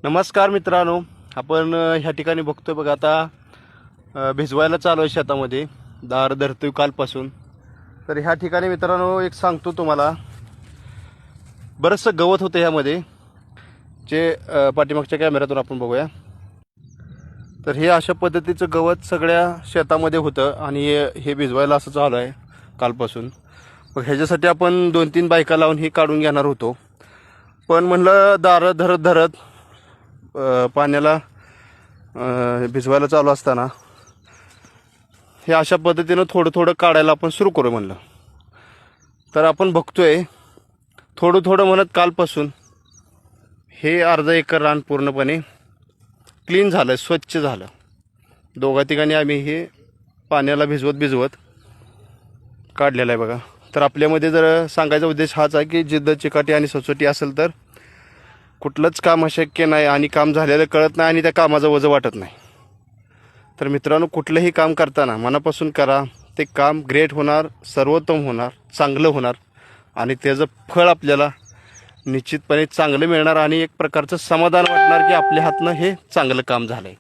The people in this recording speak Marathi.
नमस्कार मित्रांनो, आपण ह्या ठिकाणी बघतोय बघा आता भिजवायला चालू आहे शेतामध्ये. दार धरतोय कालपासून. तर ह्या ठिकाणी मित्रांनो एक सांगतो तुम्हाला, बरंचसं गवत होतं ह्यामध्ये, जे पाठीमागच्या कॅमेऱ्यातून आपण बघूया. तर हे अशा पद्धतीचं गवत सगळ्या शेतामध्ये होतं आणि हे भिजवायला असं चालू आहे कालपासून. मग ह्याच्यासाठी आपण 2-3 बायका लावून हे काढून घेणार होतो, पण म्हणलं दार धरत धरत पाण्याला भिजवायला चालू असताना हे अशा पद्धतीनं थोडं थोडं काढायला आपण सुरू करू म्हणलं. तर आपण बघतोय थोडं थोडं म्हणत कालपासून हे अर्धा एकर रान पूर्णपणे क्लीन झालं, स्वच्छ झालं. दोघा ठिकाणी आम्ही हे पाण्याला भिजवत काढलेलं आहे बघा. तर आपल्यामध्ये जर सांगायचा उद्देश हाच आहे की जिद्द, चिकाटी आणि सचोटी असेल तर कुठलंच काम अशक्य नाही आणि काम झालेलं कळत नाही आणि त्या कामाचं वजं वाटत नाही. तर मित्रांनो, कुठलंही काम करताना मनापासून करा. ते काम ग्रेट होणार, सर्वोत्तम होणार, चांगलं होणार आणि त्याचं फळ आपल्याला निश्चितपणे चांगलं मिळणार आणि एक प्रकारचं समाधान वाटणार की आपल्या हातनं हे चांगलं काम झालं आहे.